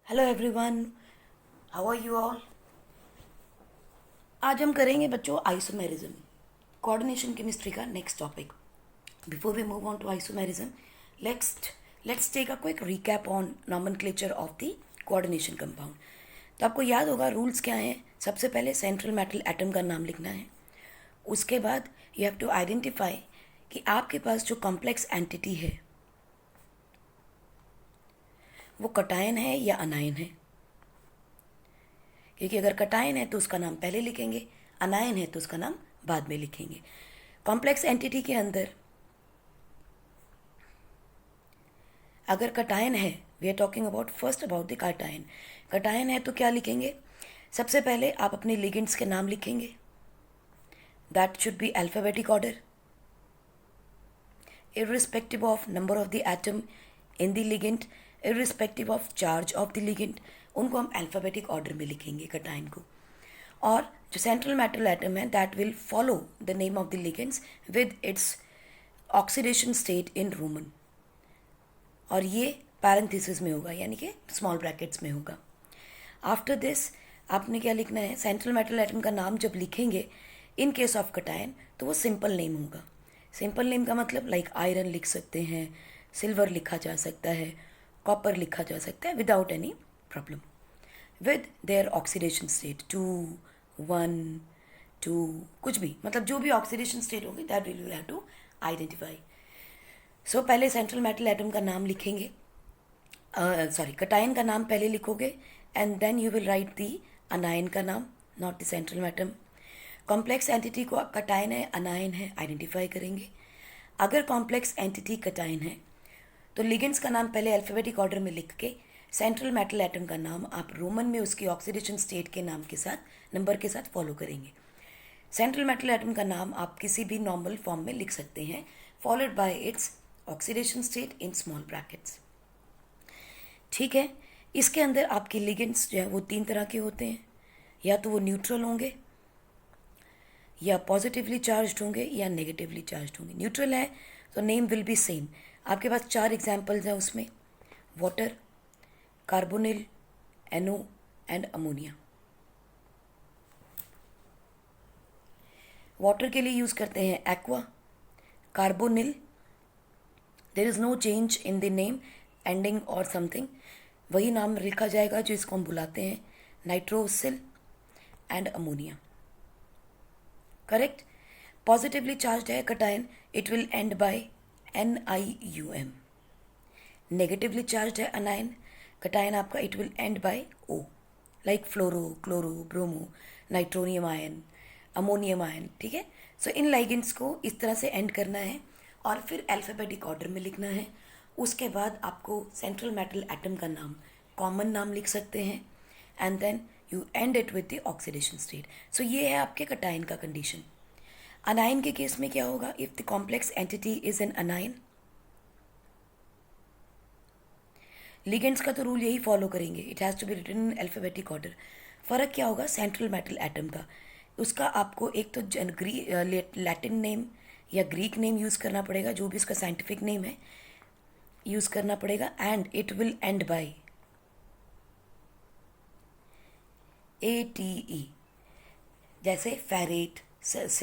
Hello everyone, how are you all. आज हम करेंगे बच्चों आइसोमेरिज्म, कोऑर्डिनेशन केमिस्ट्री का next topic. Before we move on to isomerism, let's let's take a quick recap on nomenclature of the coordination compound. तो आपको याद होगा rules क्या हैं। सबसे पहले सेंट्रल मेटल एटम का नाम लिखना है। उसके बाद यू हैव टू आइडेंटिफाई कि आपके पास जो कॉम्प्लेक्स एंटिटी है वो कटायन है या अनायन है। क्योंकि अगर कटायन है तो उसका नाम पहले लिखेंगे, अनायन है तो उसका नाम बाद में लिखेंगे। कॉम्प्लेक्स एंटिटी के अंदर अगर कटायन है, we are talking about first about the cation. Cation है तो क्या लिखेंगे। सबसे पहले आप अपने लिगेंड्स के नाम लिखेंगे। That should be alphabetic order irrespective of number of the atom in the ligand, irrespective of charge of the ligand, उनको हम अल्फ़ाबेटिक ऑर्डर में लिखेंगे कटायन को। और जो सेंट्रल मेटल एटम है that will follow the name of the ligands with its oxidation state in Roman, और ये पैरेंथेसिस में होगा, यानी कि स्मॉल ब्रैकेट्स में होगा। आफ्टर दिस आपने क्या लिखना है, सेंट्रल मेटल एटम का नाम जब लिखेंगे इन केस ऑफ कटायन तो वो सिंपल नेम होगा। सिंपल नेम का मतलब लाइक आयरन लिख सकते हैं, सिल्वर लिखा जा सकता है, कॉपर लिखा जा सकता है without any problem with their oxidation state 2, 1, 2, कुछ भी, मतलब जो भी ऑक्सीडेशन स्टेट होगी that will have to identify. So पहले सेंट्रल मेटल एटम का नाम लिखेंगे, कटायन का नाम पहले लिखोगे and then you will write the anion का नाम, not the central atom. Complex entity को कटायन है अनायन है आइडेंटिफाई करेंगे। अगर कॉम्प्लेक्स एंटिटी कटायन है तो लिगेंड्स का नाम पहले अल्फ़ाबेटिक ऑर्डर में लिख के सेंट्रल मेटल एटम का नाम आप रोमन में उसकी ऑक्सीडेशन स्टेट के नाम के साथ नंबर के साथ फॉलो करेंगे। सेंट्रल मेटल एटम का नाम आप किसी भी नॉर्मल फॉर्म में लिख सकते हैं, followed by its oxidation state in small brackets. ठीक है, इसके अंदर आपके लिगेंड्स जो है वो 3 तरह के होते हैं, या तो वो न्यूट्रल होंगे, या पॉजिटिवली चार्ज होंगे, या नेगेटिवली चार्ज होंगे। न्यूट्रल है तो नेम विल बी सेम। आपके पास 4 एग्जाम्पल्स हैं उसमें, water, carbonyl, N O and ammonia. Water के लिए यूज़ करते हैं aqua, carbonyl there is no change in the name, ending or something, वही नाम लिखा जाएगा जो इसको हम बुलाते हैं, nitrosyl and ammonia. Correct. Positively charge है cation, it will end by NiUm। Negatively charge है अनायन, कटायन आपका it will end by O, like fluoro, chloro, bromo, nitronium ion, ammonium ion. ठीक है, सो इन लाइगेंड्स को इस तरह से एंड करना है और फिर अल्फ़ाबेटिक ऑर्डर में लिखना है। उसके बाद आपको सेंट्रल मेटल एटम का नाम, कॉमन नाम लिख सकते हैं and then you end it with the oxidation state. So ये है आपके कटायन का कंडीशन। अनायन के केस में क्या होगा, if the complex entity is an anion, ligands का तो रूल यही फॉलो करेंगे, it has to be written in alphabetic order. फ़र्क क्या होगा सेंट्रल मेटल एटम का, उसका आपको एक तो लैटिन नेम या ग्रीक नेम यूज़ करना पड़ेगा, जो भी उसका साइंटिफिक नेम है यूज़ करना पड़ेगा, and it will end by ATE, जैसे फेरेट,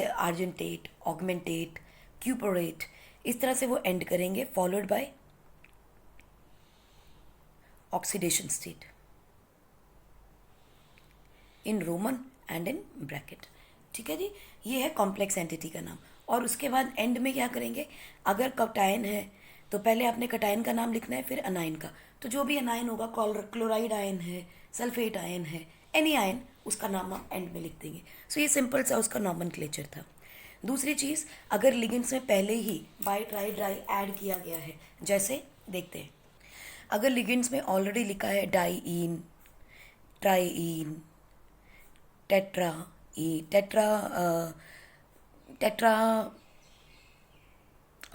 आर्जेंटेट, ऑगमेंटेट, क्यूपरेट, इस तरह से वो एंड करेंगे, followed by oxidation state in Roman and in bracket. ठीक है जी, ये है कॉम्प्लेक्स एंटिटी का नाम। और उसके बाद एंड में क्या करेंगे, अगर कटायन है तो पहले आपने कटायन का नाम लिखना है, फिर अनायन का, तो जो भी अनायन होगा, क्लोराइड आयन है, सल्फेट आयन है, एनी आयन, उसका नाम आप एंड में लिख देंगे। सो ये सिंपल सा उसका नॉमेनक्लेचर था। दूसरी चीज़, अगर लिगेंड्स में पहले ही बाई ट्राई ड्राई ऐड किया गया है, जैसे देखते हैं, अगर लिगेंड्स में ऑलरेडी लिखा है diene, triene, tetra tetra tetra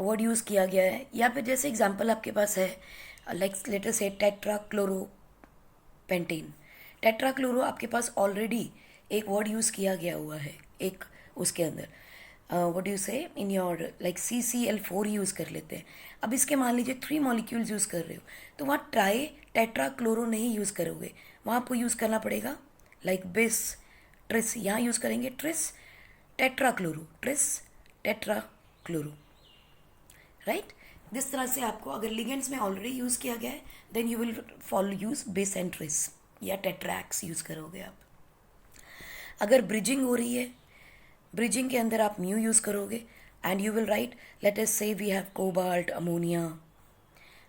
word use किया गया है, या फिर जैसे एग्जांपल आपके पास है लाइक लेटर से tetra chloro pentane. Tetra chloro आपके पास ऑलरेडी एक वर्ड यूज़ किया गया हुआ है एक उसके अंदर, व्हाट डू यू से in your like CCl4 use कर लेते हैं. अब इसके मान लीजिए 3 मॉलिक्यूल्स यूज़ कर रहे हो तो वहाँ ट्राई टेट्रा क्लोरो नहीं यूज़ करोगे, वहाँ आपको यूज़ करना पड़ेगा लाइक बिस ट्रिस. यहाँ यूज़ करेंगे tris tetra chloro, tris tetra chloro, right. जिस तरह से आपको अगर लिगेंड्स में ऑलरेडी यूज़ किया गया है then you will follow use bis and tris या टेट्रैक्स यूज़ करोगे आप. अगर ब्रिजिंग हो रही है, ब्रिजिंग के अंदर आप म्यू यूज़ करोगे and you will write let us say we have cobalt ammonia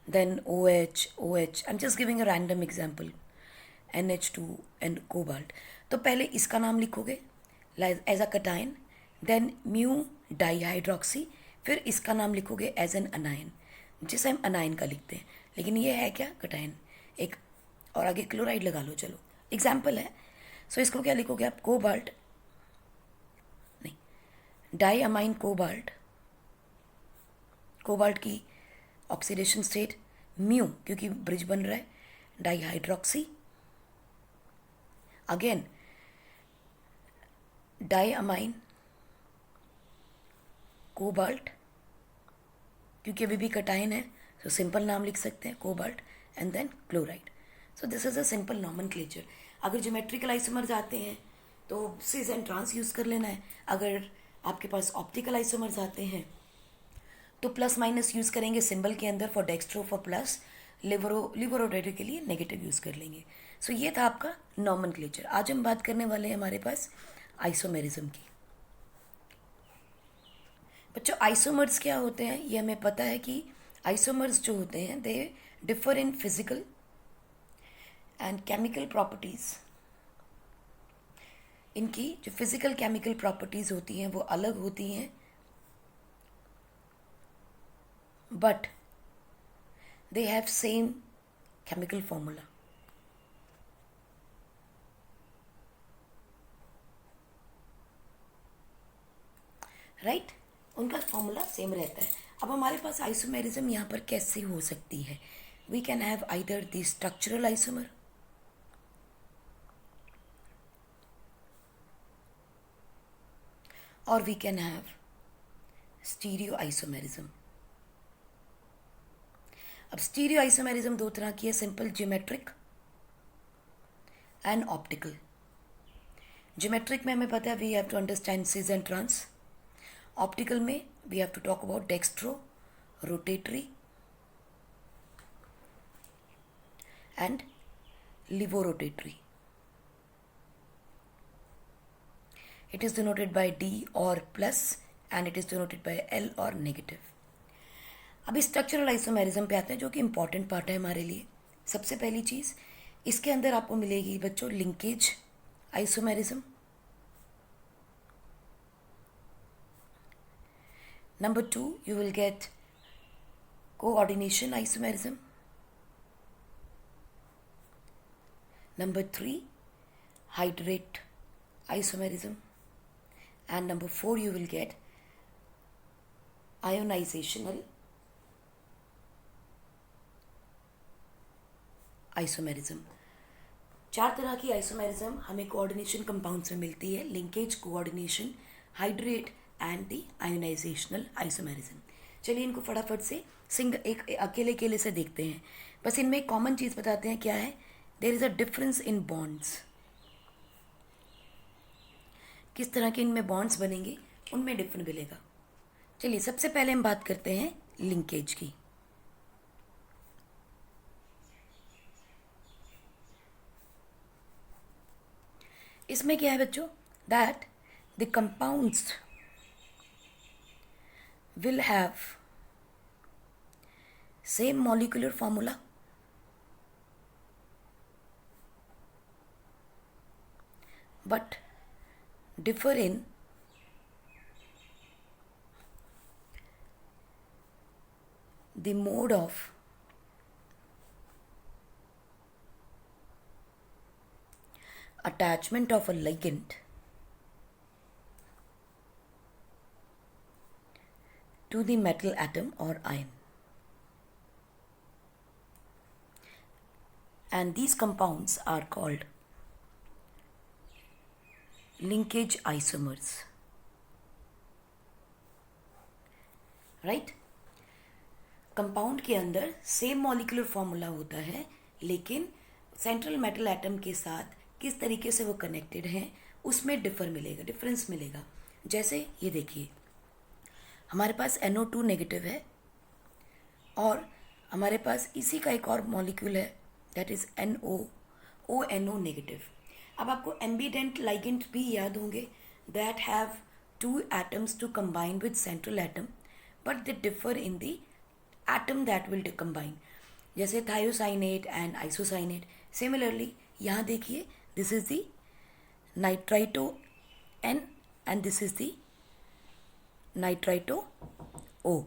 then OH. I am just giving a random example, NH2 and cobalt. तो पहले इसका नाम लिखोगे as a cation, then mu dihydroxy, फिर इसका नाम लिखोगे एज एन अनायन, जिसे हम अनायन का लिखते हैं, लेकिन ये है क्या कटाइन एक, और आगे क्लोराइड लगा लो. चलो एग्जाम्पल है. सो इसको क्या लिखोगे आप, कोबाल्ट नहीं, डाई अमाइन कोबाल्ट, कोबाल्ट की ऑक्सीडेशन स्टेट म्यू क्योंकि ब्रिज बन रहा है, dihydroxy, again di amine cobalt क्योंकि अभी भी कटाइन है तो सिंपल नाम लिख सकते हैं cobalt and then chloride. So this is a simple nomenclature. अगर ज्योमेट्रिकल आइसोमर्स आते हैं तो सिस एंड ट्रांस यूज़ कर लेना है. अगर आपके पास ऑप्टिकल आइसोमर्स आते हैं तो प्लस माइनस यूज़ करेंगे सिंबल के अंदर, फॉर डेक्स्ट्रो फॉर प्लस, लिवरोडेटर के लिए नेगेटिव यूज़ कर लेंगे. सो ये था आपका नॉमेनक्लेचर. आज हम बात करने वाले हैं हमारे पास आइसोमेरिज्म की. बच्चों आइसोमर्स क्या होते हैं ये हमें पता है कि आइसोमर्स जो होते हैं दे differ in physical and chemical properties. इनकी जो फिजिकल केमिकल प्रॉपर्टीज़ होती हैं वो अलग होती हैं, but they have same chemical formula. Right, उनका फॉर्मूला सेम रहता है. अब हमारे पास आइसोमेरिज्म यहाँ पर कैसे हो सकती है. We can have either the structural isomer or we can have stereo isomerism. अब स्टीरियो आइसोमेरिज्म दो तरह की है, simple geometric and optical. Geometric में हमें पता है we have to understand cis and trans. Optical में we have to talk about dextro, rotatory and levorotatory. It is denoted by D or plus and it is denoted by L or negative. अभी structural isomerism पे आते हैं जो कि important part है हमारे लिए. सबसे पहली चीज़ इसके अंदर आपको मिलेगी बच्चों linkage isomerism. Number 2 you will get coordination isomerism. Number 3 hydrate isomerism. And number 4 you will get ionizational isomerism. 4 तरह की आइसोमेरिज्म हमें कोऑर्डिनेशन कंपाउंड्स में मिलती है, linkage, coordination, hydrate and the ionisational isomerism. चलिए इनको फटाफट से एक अकेले अकेले से देखते हैं. बस इनमें एक कॉमन चीज़ बताते हैं क्या है, there is a difference in bonds. किस तरह के इनमें बॉन्ड्स बनेंगे उनमें डिफरेंट मिलेगा. चलिए सबसे पहले हम बात करते हैं लिंकेज की. इसमें क्या है बच्चों, that the compounds will have same molecular formula but differ in the mode of attachment of a ligand to the metal atom or ion. And these compounds are called linkage isomers. Right. Compound के अंदर same molecular formula होता है, लेकिन central metal atom के साथ किस तरीके से वो कनेक्टेड हैं उसमें डिफरेंस मिलेगा। जैसे ये देखिए, हमारे पास NO2 नेगेटिव है और हमारे पास इसी का एक और मॉलिक्यूल है दैट इज ONO नेगेटिव। अब आपको एम्बीडेंट लाइगेंट भी याद होंगे that have two atoms to combine with central atom but they differ in the atom that will combine, जैसे थायोसाइनेट एंड आइसोसाइनेट। सिमिलरली यहाँ देखिए, this is the nitrito N and this is the nitrito O।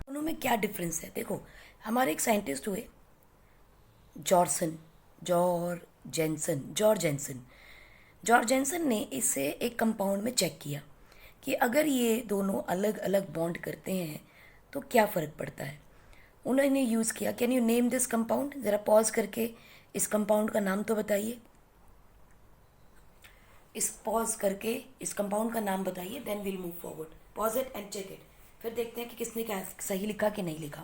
दोनों में क्या difference है? देखो, हमारे एक साइंटिस्ट हुए जॉर्ज जेंसन ने इसे एक कंपाउंड में चेक किया कि अगर ये दोनों अलग अलग बॉन्ड करते हैं तो क्या फ़र्क पड़ता है। उन्होंने यूज़ किया, can you name this compound? ज़रा पॉज करके इस कंपाउंड का नाम तो बताइए। इस कंपाउंड का नाम बताइए, then will move forward. Pause it and check it, फिर देखते हैं कि किसने क्या सही लिखा कि नहीं लिखा।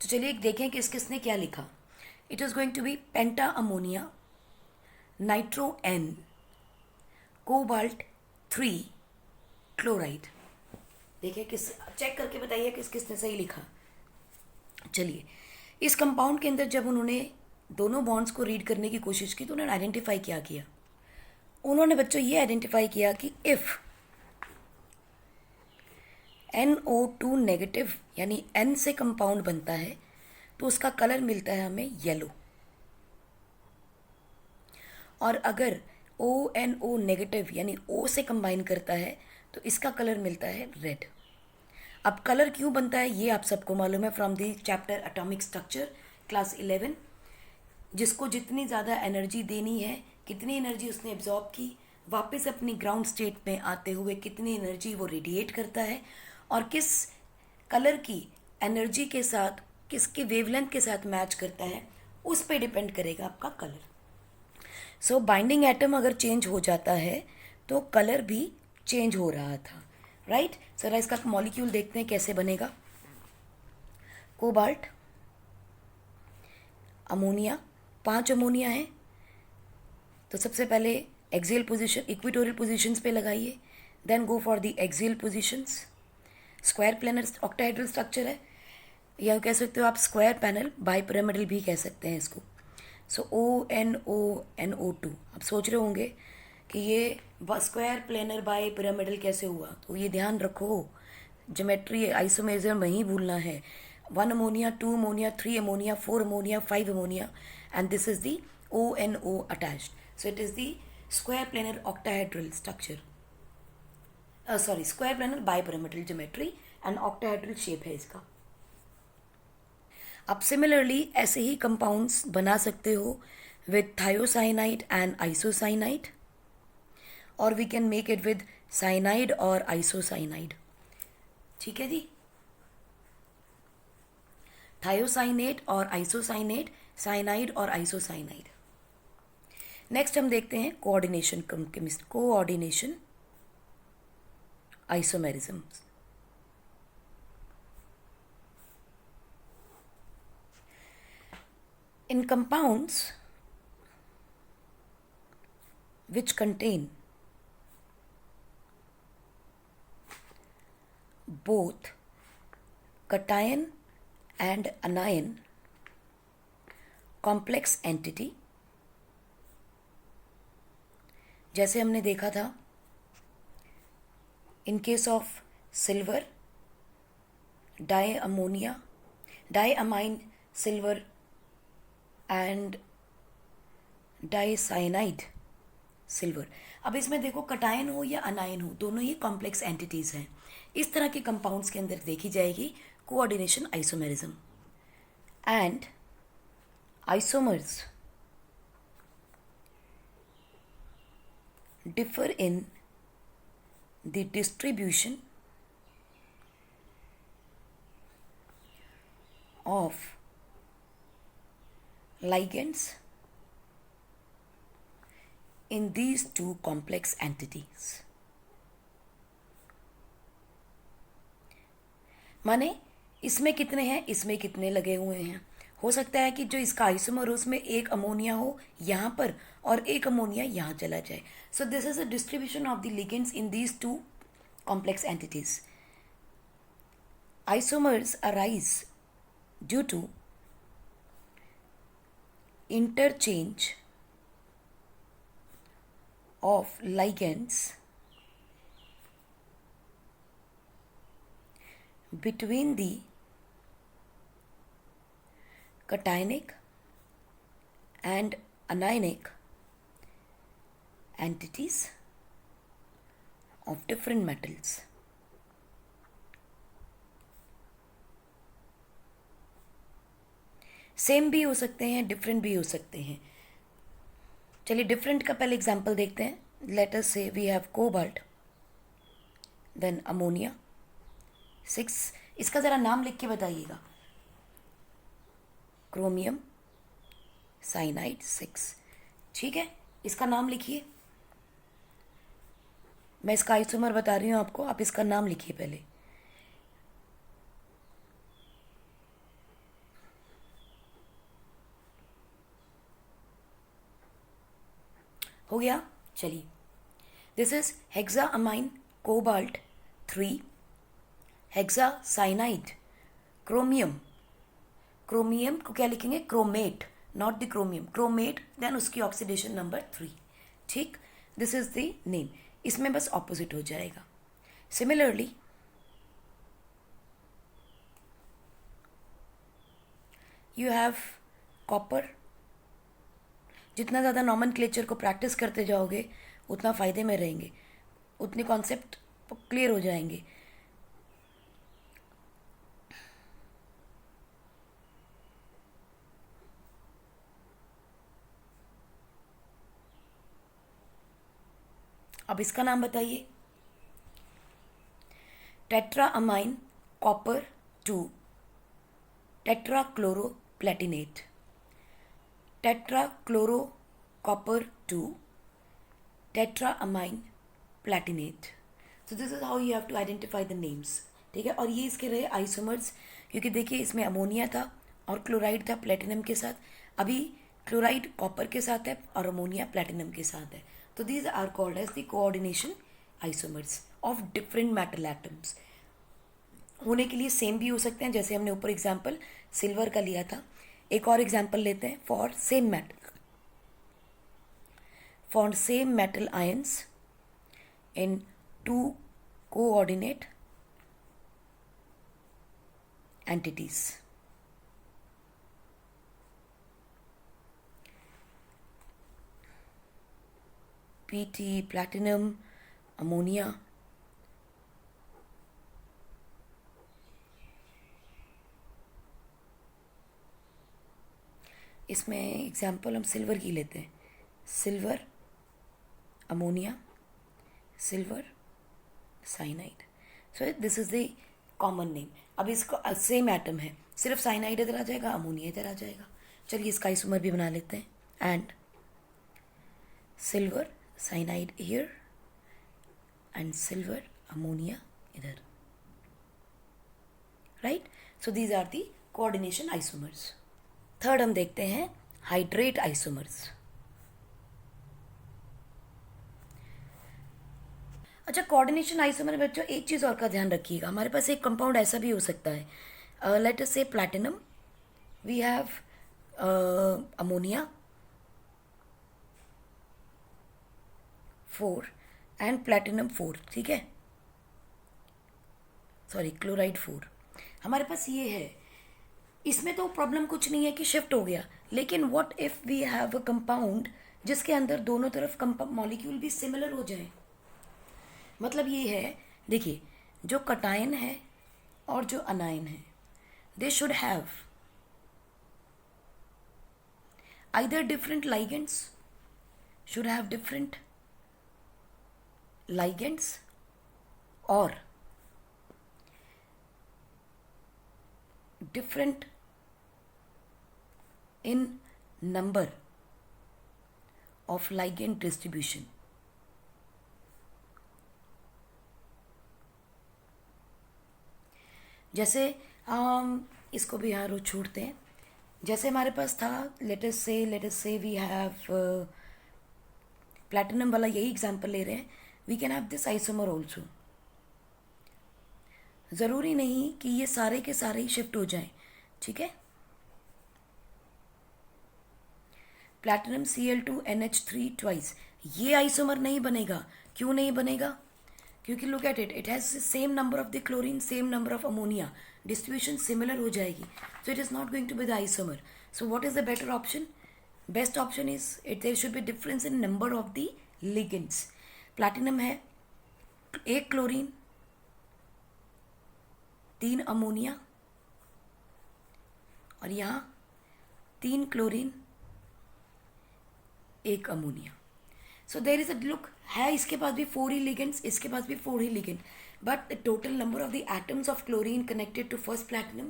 तो चलिए देखें कि किसने क्या लिखा। It is going to be penta ammonia nitro N cobalt 3 chloride. देखिए किस, चेक करके बताइए किसने सही लिखा। चलिए, इस कंपाउंड के अंदर जब उन्होंने दोनों बॉन्ड्स को रीड करने की कोशिश की तो उन्होंने आइडेंटिफाई क्या किया? उन्होंने बच्चों ये आइडेंटिफाई किया कि इफ़ NO2 नेगेटिव यानी N से कंपाउंड बनता है तो उसका कलर मिलता है हमें येलो, और अगर ONO नेगेटिव यानी O से कंबाइन करता है तो इसका कलर मिलता है रेड। अब कलर क्यों बनता है ये आप सबको मालूम है from the chapter atomic structure class 11। जिसको जितनी ज़्यादा एनर्जी देनी है, कितनी एनर्जी उसने एब्जॉर्ब की, वापस अपनी ग्राउंड स्टेट में आते हुए कितनी एनर्जी वो रेडिएट करता है, और किस कलर की एनर्जी के साथ, किसके वेवलेंथ के साथ मैच करता है, उस पर डिपेंड करेगा आपका कलर। सो बाइंडिंग एटम अगर चेंज हो जाता है तो कलर भी चेंज हो रहा था, राइट। सर इसका मॉलिक्यूल देखते हैं कैसे बनेगा। कोबाल्ट, अमोनिया, 5 अमोनिया है, तो सबसे पहले एक्सियल पोजीशन, इक्वेटोरियल पोजीशंस पे लगाइए, then go for the axial positions. Square planar octahedral structure है, या कह सकते हो आप स्क्वायर पैनल बाइपिरामिडल भी कह सकते हैं इसको। सो ONO2। आप सोच रहे होंगे कि ये स्क्वायर प्लेनर बाई पिरामिडल कैसे हुआ, तो ये ध्यान रखो, ज्योमेट्री आइसोमेरिज्म नहीं भूलना है। 1 ammonia, 2 ammonia, 3 ammonia, 4 ammonia, 5 ammonia, and this is the ONO attached. So it is the square planar octahedral structure, square planar bi pyramidal geometry and octahedral shape है इसका। आप सिमिलरली ऐसे ही कंपाउंड्स बना सकते हो विद थायोसाइनाइड एंड आइसोसाइनाइड, और we can make it with cyanide और isocyanide. ठीक है जी, थायोसाइनेट और आइसोसाइनेट, साइनाइड और आइसोसाइनाइड। नेक्स्ट हम देखते हैं coordination chemistry, coordination isomerisms. In compounds which contain both cation and anion complex entity, जैसे हमने देखा था in case of silver, diamine silver and dicyanide silver. अब इसमें देखो कटायन हो या अनायन हो, दोनों ही कॉम्प्लेक्स एंटिटीज हैं। इस तरह के कंपाउंड्स के अंदर देखी जाएगी coordination isomerism. And isomers differ in the distribution of ligands in these two complex entities. माने इसमें कितने हैं, इसमें कितने लगे हुए हैं। हो सकता है कि जो इसका आइसोमर हो उसमें एक अमोनिया हो यहाँ पर और एक अमोनिया यहाँ चला जाए. सो this is a distribution of the ligands in these two complex entities. Isomers arise due to interchange of ligands between the cationic and anionic entities of different metals. Same भी हो सकते हैं, डिफरेंट भी हो सकते हैं. चलिए डिफरेंट का पहले एग्जांपल देखते हैं. Let us say we have cobalt, then ammonia 6. इसका ज़रा नाम लिख के बताइएगा. Chromium cyanide 6. ठीक है, इसका नाम लिखिए. मैं इसका आइसोमर बता रही हूँ आपको, आप इसका नाम लिखिए पहले. हो गया. चलिए, this is hexa amine cobalt 3, hexa cyanide chromium. Chromium को क्या लिखेंगे, chromate, not the chromium, chromate, then उसकी ऑक्सीडेशन नंबर 3. ठीक, दिस इज द नेम. इसमें बस ऑपोजिट हो जाएगा. Similarly you have copper. जितना ज़्यादा नॉमेनक्लेचर को प्रैक्टिस करते जाओगे उतना फ़ायदे में रहेंगे, उतने कॉन्सेप्ट क्लियर हो जाएंगे. अब इसका नाम बताइए. Tetra amine copper 2, tetra chloro platinate, tetra chloro copper 2, tetra amine platinate. So this is how you have to identify the names. ठीक है, और ये इसके रहे आइसोमर्स, क्योंकि देखिए इसमें अमोनिया था और क्लोराइड था प्लेटिनम के साथ. अभी क्लोराइड कॉपर के साथ है और अमोनिया प्लेटिनम के साथ है. तो these are called as the coordination isomers of different metal atoms. होने के लिए सेम भी हो सकते हैं, जैसे हमने ऊपर एग्जाम्पल सिल्वर का लिया था. एक और एग्जाम्पल लेते हैं. For same metal ions in 2 coordinate entities. PT, platinum, ammonia. इसमें एग्जाम्पल हम सिल्वर की लेते हैं. Silver ammonia, silver cyanide. So this is the common name. अब इसको सेम एटम है, सिर्फ साइनाइड इधर आ जाएगा, अमोनिया इधर आ जाएगा. चलिए इसका आइसोमर भी बना लेते हैं. And silver cyanide here and silver ammonia इधर. Right, so these are the coordination isomers. Third हम देखते हैं हाइड्रेट आइसोमर्स. अच्छा, कोऑर्डिनेशन आइसोमर में बच्चों एक चीज़ और का ध्यान रखिएगा. हमारे पास एक कंपाउंड ऐसा भी हो सकता है, let us say platinum, we have ammonia 4 and platinum 4. ठीक है, सॉरी क्लोराइड 4. हमारे पास ये है. इसमें तो प्रॉब्लम कुछ नहीं है कि शिफ्ट हो गया, लेकिन what if we have a compound जिसके अंदर दोनों तरफ मॉलिक्यूल भी सिमिलर हो जाए. मतलब ये है, देखिए जो कटायन है और जो अनायन है, they should have either different ligands, should have different ligands or different in number of ligand distribution. जैसे इसको भी यहाँ छोड़ते हैं। जैसे हमारे पास था, late us say we have platinum वाला, यही एग्जांपल ले रहे हैं। We can have this isomer also. ज़रूरी नहीं कि ये सारे के सारे ही शिफ्ट हो जाएं, ठीक है। प्लैटिनम Cl2NH3 ट्वाइस, ये आइसोमर नहीं बनेगा। क्यों नहीं बनेगा? क्योंकि look at it, it has same number of the chlorine, same number of ammonia, distribution similar हो जाएगी, so it is not going to be the isomer. So what is the better option? Best option is it there should be difference in number of the ligands. Platinum है 1 chlorine 3 ammonia, और यहाँ 3 chlorine 1 ammonia. So there is a look है, इसके पास भी 4 ही ligands, इसके पास भी 4 ही ligand, but the total number of the atoms of chlorine connected to first platinum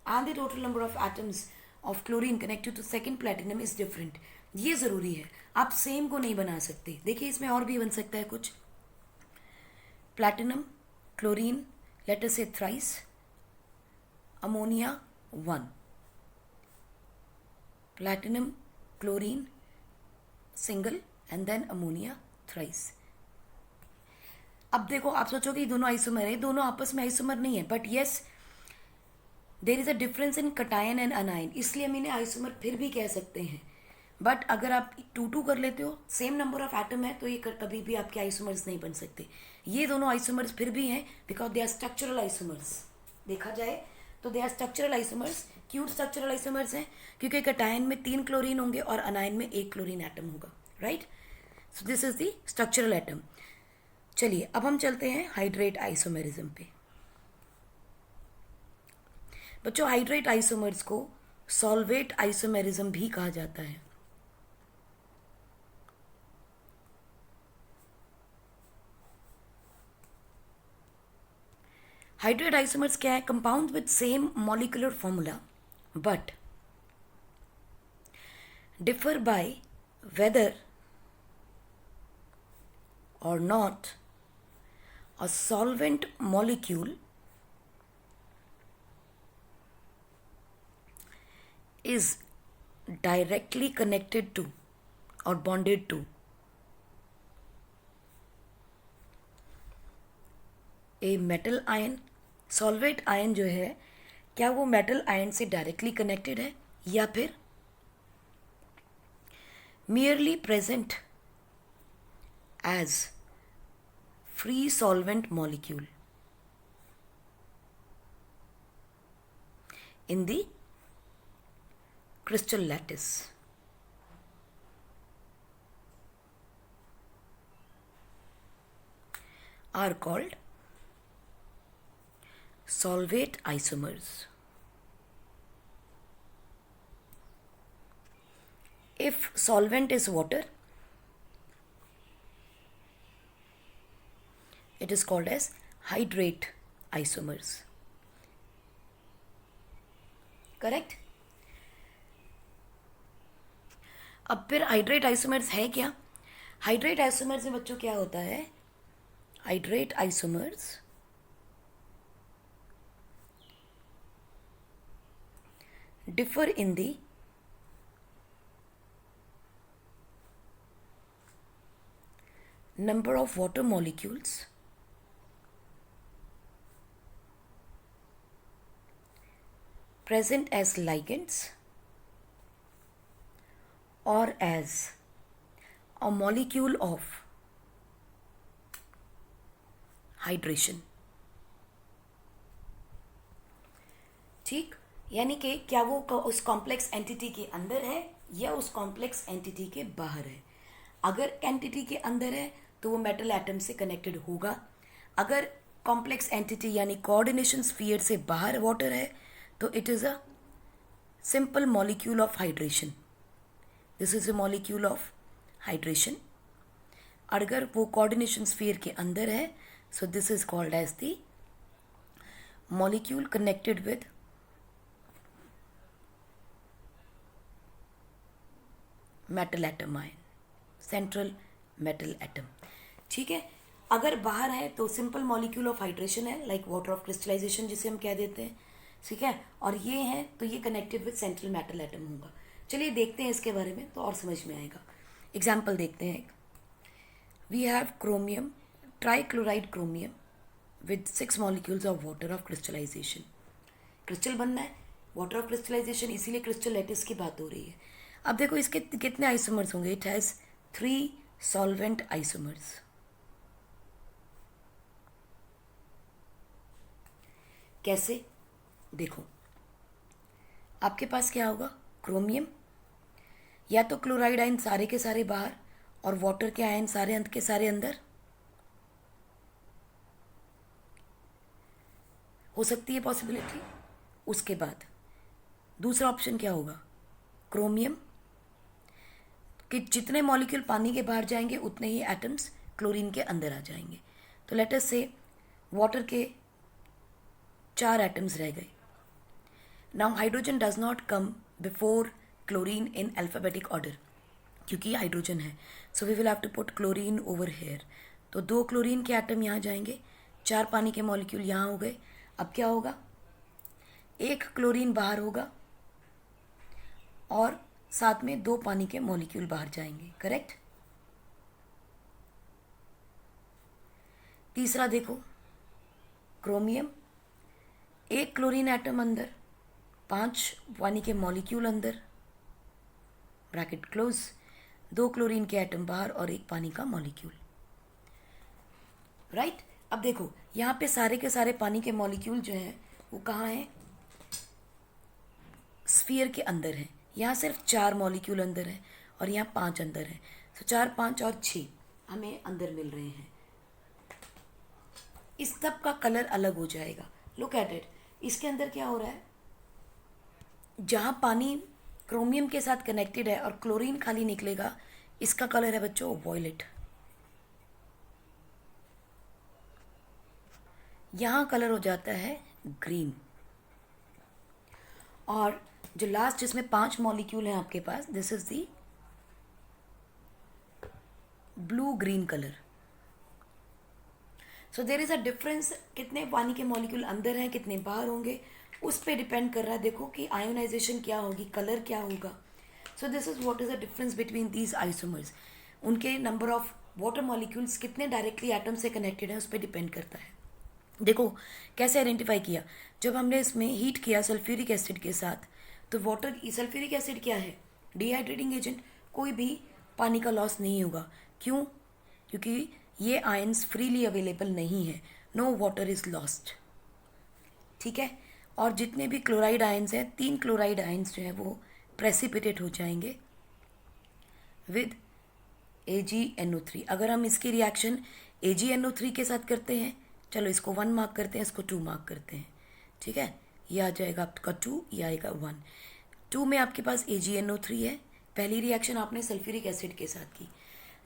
and the total number of atoms of chlorine connected to second platinum is different. ये ज़रूरी है, आप सेम को नहीं बना सकते। देखिए इसमें और भी बन सकता है कुछ। Platinum chlorine let us say thrice, ammonia 1, platinum chlorine single and then ammonia thrice. अब देखो, आप सोचोगे ये दोनों आइसोमर है, दोनों आपस में आइसोमर नहीं है, but yes there is a difference in cation and अनायन, इसलिए हम इन्हें आइसोमर फिर भी कह सकते हैं। बट अगर आप 2-2 कर लेते हो, सेम नंबर ऑफ एटम है, तो ये कभी भी आपके आइसोमर्स नहीं बन सकते। ये दोनों आइसोमर्स फिर भी हैं because they are structural isomers. देखा जाए तो दे आर स्ट्रक्चरल आइसोमर्स। क्यों स्ट्रक्चरल आइसोमर्स हैं? क्योंकि कटायन में 3 क्लोरीन होंगे और अनायन में 1 क्लोरीन एटम होगा, right. So this is the structural atom. चलिए अब हम चलते हैं हाइड्रेट आइसोमेरिज्म पे। बच्चों, हाइड्रेट आइसोमर्स को सॉल्वेट आइसोमेरिज्म भी कहा जाता है। हाइड्रेट आइसोमर्स क्या है? Compound with same molecular formula but differ by whether or not a solvent molecule is directly connected to or bonded to a metal ion। Solvate ion जो है, क्या वो मेटल आयन से डायरेक्टली कनेक्टेड है या फिर merely present as free solvent molecule in the crystal lattice। are called solvate isomers। If solvent is water, it is called as hydrate isomers। Correct. अब फिर हाइड्रेट आइसोमर्स है क्या? Hydrate isomers में बच्चों क्या होता है? Hydrate isomers differ in the number of water molecules present as ligands or as a molecule of hydration। ठीक, यानी कि क्या वो उस कॉम्प्लेक्स एंटिटी के अंदर है या उस कॉम्प्लेक्स एंटिटी के बाहर है। अगर एंटिटी के अंदर है तो वो मेटल एटम से कनेक्टेड होगा। अगर कॉम्प्लेक्स एंटिटी यानी कोऑर्डिनेशन स्फीयर से बाहर वाटर है तो it is a simple molecule of hydration. This is a molecule of hydration. अगर वो कोऑर्डिनेशन स्फीयर के अंदर है so this is called as the molecule connected with metal atom ion, central metal atom. ठीक है, अगर बाहर है तो सिंपल मॉलिक्यूल ऑफ हाइड्रेशन है, लाइक वाटर ऑफ क्रिस्टलाइजेशन जिसे हम कह देते हैं, ठीक है। और ये है तो ये connected with central metal atom होगा। चलिए देखते हैं इसके बारे में तो और समझ में आएगा। एग्जाम्पल देखते हैं। We have chromium, trichloride chromium with 6 molecules of water of crystallisation. Crystal बनना है, वाटर ऑफ क्रिस्टलाइजेशन, इसीलिए क्रिस्टल लैटिस की बात हो रही है। अब देखो इसके कितने आइसोमर्स होंगे। It has 3 solvent isomers. कैसे? देखो आपके पास क्या होगा, क्रोमियम, या तो क्लोराइड आयन सारे के सारे बाहर और वाटर के आयन सारे अंत के सारे अंदर, हो सकती है पॉसिबिलिटी। उसके बाद दूसरा ऑप्शन क्या होगा, क्रोमियम कि जितने मॉलिक्यूल पानी के बाहर जाएंगे उतने ही एटम्स क्लोरीन के अंदर आ जाएंगे। तो लेट अस से वाटर के 4 एटम्स रह गए। Now hydrogen does not come before chlorine in alphabetic order, क्योंकि हाइड्रोजन है, so we will have to put chlorine over here. तो 2 क्लोरीन के एटम यहाँ जाएंगे, 4 पानी के मॉलिक्यूल यहाँ हो गए। अब क्या होगा, 1 क्लोरीन बाहर होगा और साथ में 2 पानी के मॉलिक्यूल बाहर जाएंगे, करेक्ट। तीसरा देखो, क्रोमियम, 1 क्लोरीन एटम अंदर, 5 पानी के मॉलिक्यूल अंदर, ब्रैकेट क्लोज, 2 क्लोरीन के एटम बाहर और 1 पानी का मॉलिक्यूल, राइट। अब देखो यहाँ पे सारे के सारे पानी के मॉलिक्यूल जो हैं वो कहाँ हैं, स्फीयर के अंदर हैं। यहाँ सिर्फ 4 मॉलिक्यूल अंदर हैं और यहाँ 5 अंदर हैं। तो 4, 5 और 6 हमें अंदर मिल रहे हैं। इस सब का कलर अलग हो जाएगा। लुक एट इट, इसके अंदर क्या हो रहा है, जहाँ पानी क्रोमियम के साथ कनेक्टेड है और क्लोरीन खाली निकलेगा, इसका कलर है बच्चों वॉयलेट। यहाँ कलर हो जाता है ग्रीन। और जो लास्ट जिसमें 5 मॉलिक्यूल हैं आपके पास, this is the blue green colour. So there is a difference, कितने पानी के मॉलिक्यूल अंदर हैं कितने बाहर होंगे उस पर डिपेंड कर रहा है। देखो कि आयोनाइजेशन क्या होगी, कलर क्या होगा। सो this is what is the difference between these isomers. उनके नंबर ऑफ वाटर मॉलिक्यूल्स कितने डायरेक्टली एटम से कनेक्टेड हैं उस पर डिपेंड करता है। देखो कैसे आइडेंटिफाई किया, जब हमने इसमें हीट किया सल्फ्यूरिक एसिड के साथ, तो वाटर, सल्फ्यूरिक एसिड क्या है, डिहाइड्रेटिंग एजेंट, कोई भी पानी का लॉस नहीं होगा। क्यों? क्योंकि ये आयंस फ्रीली अवेलेबल नहीं है, नो वाटर इज लॉस्ट, ठीक है। और जितने भी क्लोराइड आयंस हैं, 3 क्लोराइड आयंस जो हैं वो प्रेसिपिटेट हो जाएंगे विद AgNO3। अगर हम इसकी रिएक्शन AgNO3 के साथ करते हैं, चलो इसको 1 मार्क करते हैं, इसको 2 मार्क करते हैं, ठीक है। ये आ जाएगा आपका 2, ये आएगा 1। 2 में आपके पास AgNO3 है। पहली रिएक्शन आपने सल्फ्यूरिक एसिड के साथ की।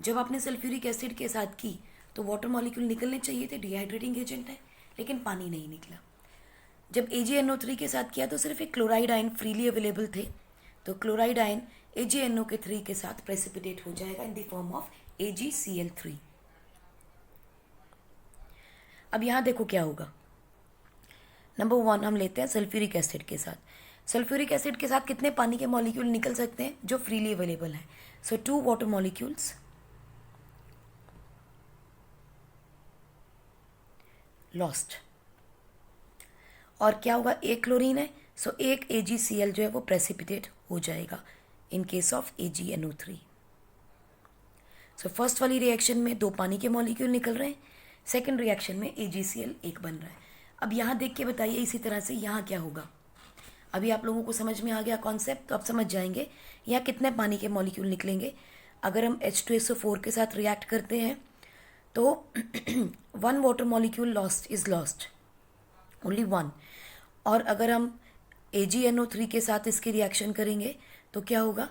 जब आपने सल्फ्यूरिक एसिड के साथ की तो वाटर मॉलिक्यूल निकलने चाहिए थे, डिहाइड्रेटिंग एजेंट है, लेकिन पानी नहीं निकला। जब AgNO3 के साथ किया तो सिर्फ एक क्लोराइड आयन फ्रीली अवेलेबल थे, तो क्लोराइड आयन AgNO3 के साथ प्रेसिपिटेट हो जाएगा in the form of AgCl3। अब यहाँ देखो क्या होगा। नंबर 1 हम लेते हैं सल्फ्यूरिक एसिड के साथ। सल्फ्यूरिक एसिड के साथ कितने पानी के मॉलिक्यूल निकल सकते हैं जो फ्रीली अवेलेबल हैं? सो 2 वाटर मॉलिक्यूल्स लॉस्ट। और क्या होगा, 1 क्लोरीन है, सो 1 AgCl जो है वो प्रेसिपिटेट हो जाएगा in case of AgNO3। So first वाली रिएक्शन में 2 पानी के मॉलिक्यूल निकल रहे हैं, सेकेंड रिएक्शन में AgCl 1 बन रहा है। अब यहाँ देख के बताइए इसी तरह से यहाँ क्या होगा। अभी आप लोगों को समझ में आ गया कॉन्सेप्ट, तो आप समझ जाएंगे यहाँ कितने पानी के मॉलिक्यूल निकलेंगे। अगर हम H2SO4 के साथ रिएक्ट करते हैं तो 1 water molecule lost is lost, only 1। और अगर हम AgNO3 के साथ इसकी रिएक्शन करेंगे तो क्या होगा,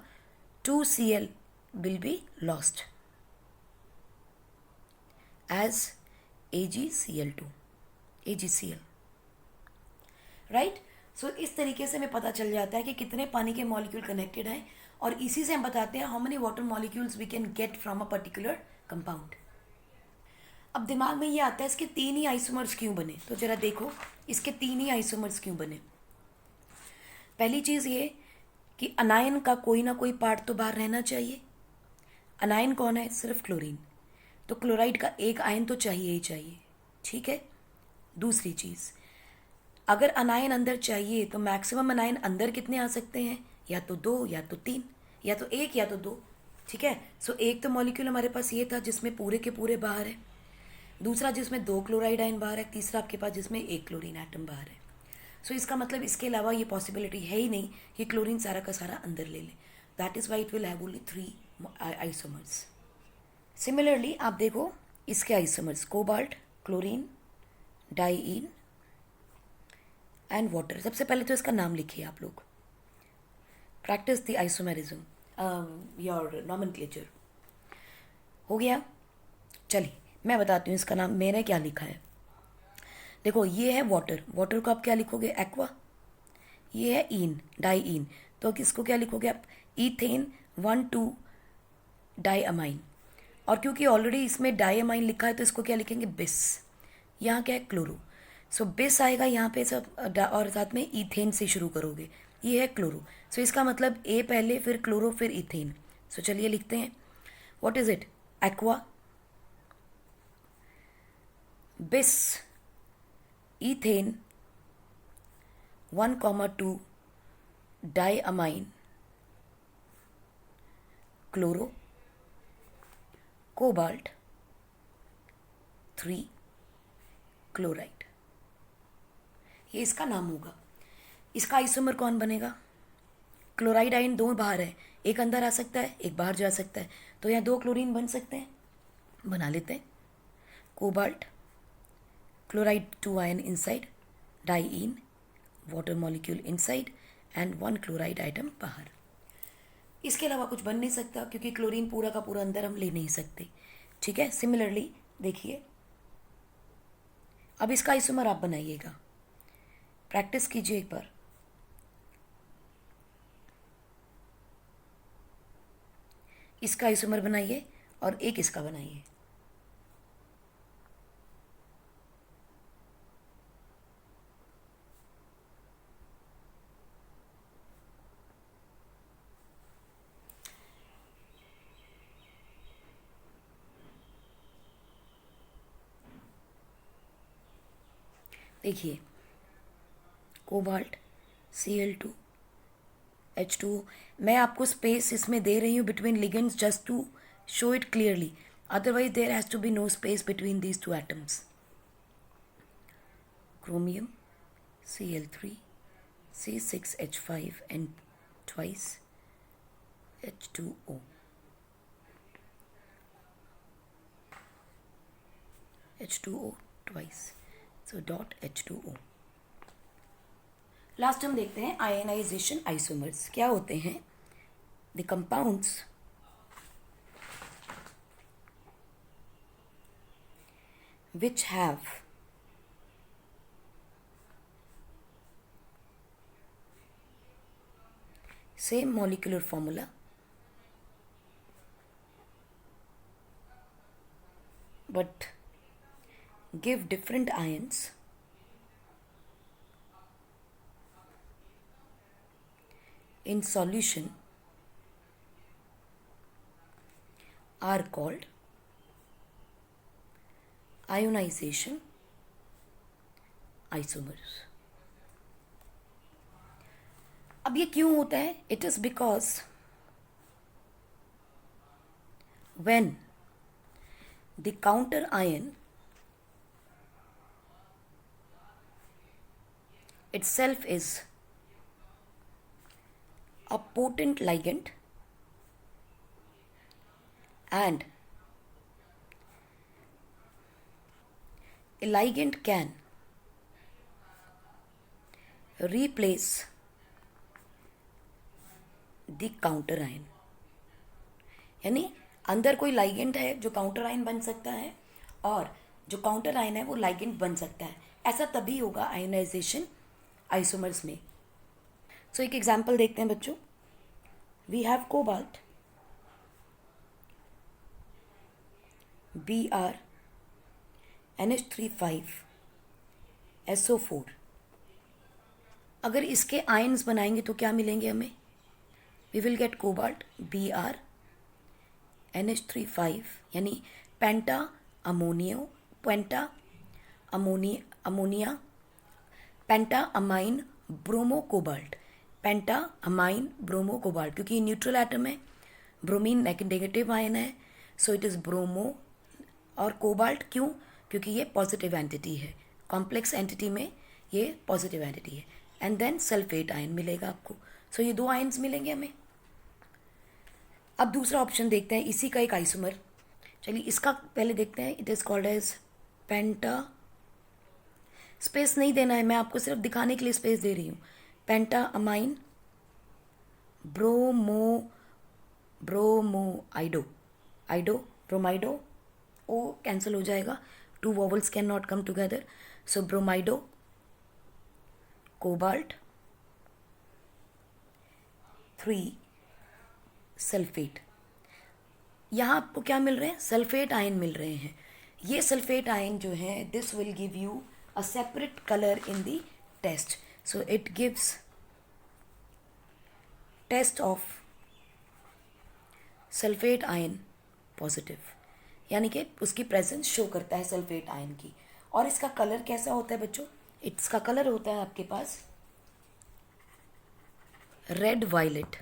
2Cl will be lost as AgCl2, AgCl, right. So इस तरीके से हमें पता चल जाता है कि कितने पानी के मॉलिक्यूल कनेक्टेड हैं, और इसी से हम बताते हैं how many water molecules we can get from a particular compound. अब दिमाग में ये आता है इसके 3 ही आइसोमर्स क्यों बने, तो जरा देखो इसके 3 ही आइसोमर्स क्यों बने। पहली चीज़ ये कि अनायन का कोई ना कोई पार्ट तो बाहर रहना चाहिए। अनायन कौन है, सिर्फ क्लोरीन, तो क्लोराइड का एक आयन तो चाहिए ही चाहिए, ठीक है। दूसरी चीज़, अगर अनायन अंदर चाहिए तो मैक्सिमम अनायन अंदर कितने आ सकते हैं, या तो 2 या तो 3 या तो 1 या तो 2, ठीक है। सो एक तो मॉलिक्यूल हमारे पास ये था जिसमें पूरे के पूरे बाहर है, दूसरा जिसमें 2 क्लोराइड आयन बाहर है, तीसरा आपके पास जिसमें 1 क्लोरीन एटम बाहर है। सो इसका मतलब इसके अलावा ये पॉसिबिलिटी है ही नहीं कि क्लोरीन सारा का सारा अंदर ले ले। That is why it will have only 3 isomers. Similarly आप देखो इसके isomers, cobalt, chlorine, diene and water. सबसे पहले तो इसका नाम लिखिए आप लोग, practice the isomerism your nomenclature. हो गया, चलिए मैं बताती हूँ इसका नाम मैंने क्या लिखा है। देखो ये है वाटर, वाटर को आप क्या लिखोगे, एक्वा। ये है ईन, डाईईन, तो किसको क्या लिखोगे आप, ईथेन 1,2 डाईअमाइन। और क्योंकि ऑलरेडी इसमें डाईअमाइन लिखा है तो इसको क्या लिखेंगे, बिस। यहाँ क्या है, क्लोरो। सो बिस आएगा यहाँ पे सब, और साथ में ईथेन से शुरू करोगे, ये है क्लोरो। सो इसका मतलब ए पहले, फिर क्लोरो, फिर ईथेन। सो चलिए लिखते हैं, व्हाट इज इट, एक्वा, बिस, ईथेन 1,2 डाईअमाइन, क्लोरो, कोबाल्ट 3 क्लोराइड। ये इसका नाम होगा। इसका आइसोमर कौन बनेगा, क्लोराइड आयन 2 बाहर है, एक अंदर आ सकता है, एक बाहर जा सकता है, तो यहाँ 2 क्लोरीन बन सकते हैं, बना लेते हैं। Cobalt, chloride 2 ion inside, diene, water molecule inside and 1 chloride item बाहर। इसके अलावा कुछ बन नहीं सकता क्योंकि क्लोरीन पूरा का पूरा अंदर हम ले नहीं सकते, ठीक है। सिमिलरली देखिए, अब इसका आइसोमर आप बनाइएगा, प्रैक्टिस कीजिए एक बार। इसका आइसोमर बनाइए और एक इसका बनाइए। देखिए, कोबाल्ट, Cl2, H2O। मैं आपको स्पेस इसमें दे रही हूँ between ligands just to show it clearly, otherwise there has to be no space between these 2 atoms. Chromium, Cl3, C6H5 and twice H2O, H2O twice, so dot H2O। Last हम देखते हैं ionization isomers क्या होते हैं। The compounds which have same molecular formula but give different ions in solution are called ionization isomers। अब ये क्यों होता है, it is because when the counter ion itself is a potent ligand and a ligand can replace the counter ion, यानी अंदर कोई ligand है जो काउंटर आयन बन सकता है और जो काउंटर आयन है वो लाइगेंड बन सकता है। ऐसा तभी होगा आयनाइजेशन आइसोमर्स में। सो एक एग्जांपल देखते हैं बच्चों। We have cobalt Br NH3 5SO4। अगर इसके आयन्स बनाएंगे तो क्या मिलेंगे हमें? We will get cobalt Br NH3 5 यानी penta ammonia penta amine bromo cobalt, penta amine bromo cobalt, क्योंकि न्यूट्रल एटम है, ब्रोमीन नेगेटिव आयन है, सो इट इज़ ब्रोमो। और कोबाल्ट क्यों? क्योंकि ये पॉजिटिव एंटिटी है, कॉम्प्लेक्स एंटिटी में ये पॉजिटिव एंटिटी है। एंड देन सल्फेट आयन मिलेगा आपको। सो ये 2 आयन्स मिलेंगे हमें। अब दूसरा ऑप्शन देखते हैं, इसी का एक आइसोमर। चलिए इसका पहले देखते हैं। It is called as penta, space नहीं देना है, मैं आपको सिर्फ दिखाने के लिए स्पेस दे रही हूँ। पेंटा अमाइन ब्रोमोआइडो ब्रोमाइडो, ओ कैंसिल हो जाएगा, 2 vowels can not come together, so bromido cobalt 3 sulphate. यहाँ आपको क्या मिल रहे हैं? सल्फेट आयन मिल रहे हैं। ये सल्फेट आयन जो है, this will give you a separate colour in the test, so it gives test of sulphate ion positive, यानी कि उसकी प्रेजेंस शो करता है सल्फेट आयन की। और इसका कलर कैसा होता है बच्चों? इसका कलर होता है आपके पास रेड वायलेट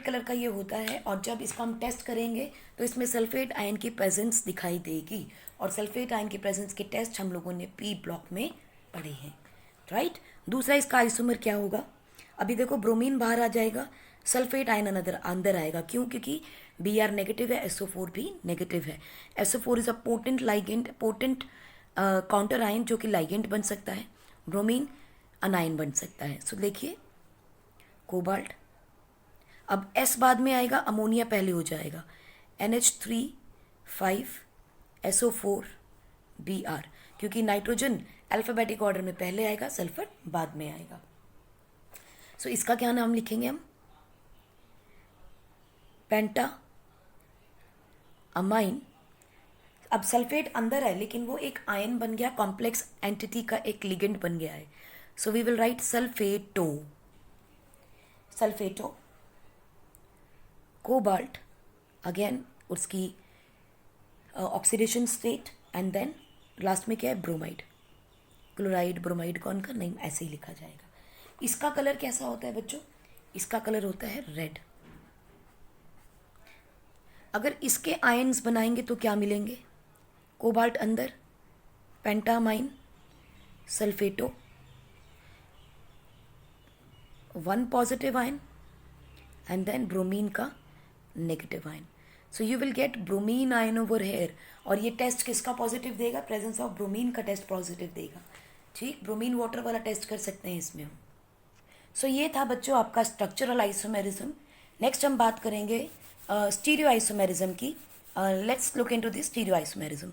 कलर का ये होता है। और जब इसका हम टेस्ट करेंगे तो इसमें सल्फेट आयन की प्रेजेंस दिखाई देगी। और सल्फेट आयन की प्रेजेंस के टेस्ट हम लोगों ने पी ब्लॉक में पढ़े हैं, राइट। दूसरा इसका आइसोमर क्या होगा? अभी देखो ब्रोमीन बाहर आ जाएगा, सल्फेट आयन अंदर आएगा। क्यों? क्योंकि Br नेगेटिव है, SO4 भी नेगेटिव है। SO4 is a potent counter ion जो कि लाइगेंड बन सकता है, ब्रोमीन अनायन बन सकता है। सो देखिए कोबाल्ट, अब S बाद में आएगा, अमोनिया पहले हो जाएगा, NH3 5SO4 Br, क्योंकि नाइट्रोजन अल्फाबेटिक ऑर्डर में पहले आएगा, सल्फर बाद में आएगा। सो इसका क्या नाम लिखेंगे हम? पेंटा अमाइन। अब सल्फेट अंदर है लेकिन वो एक आयन बन गया, कॉम्प्लेक्स एंटिटी का एक लिगेंड बन गया है। So we will write sulphato cobalt, again उसकी oxidation state, and then last में क्या है? ब्रोमाइड, क्लोराइड ब्रोमाइड कौन का नहीं, ऐसे ही लिखा जाएगा। इसका कलर कैसा होता है बच्चों? इसका कलर होता है रेड। अगर इसके आयन्स बनाएंगे तो क्या मिलेंगे? कोबाल्ट अंदर, pentammine, sulphato, 1 positive ion, and then bromine का negative ion. So you will get bromine ion over here. और ये टेस्ट किसका पॉजिटिव देगा? प्रेजेंस ऑफ ब्रोमीन का टेस्ट पॉजिटिव देगा, ठीक। ब्रोमीन वाटर वाला टेस्ट कर सकते हैं इसमें हम। सो ये था बच्चों आपका स्ट्रक्चरल आइसोमेरिज्म। नेक्स्ट हम बात करेंगे स्टीरियो आइसोमेरिज्म की। Let's look into the stereo isomerism.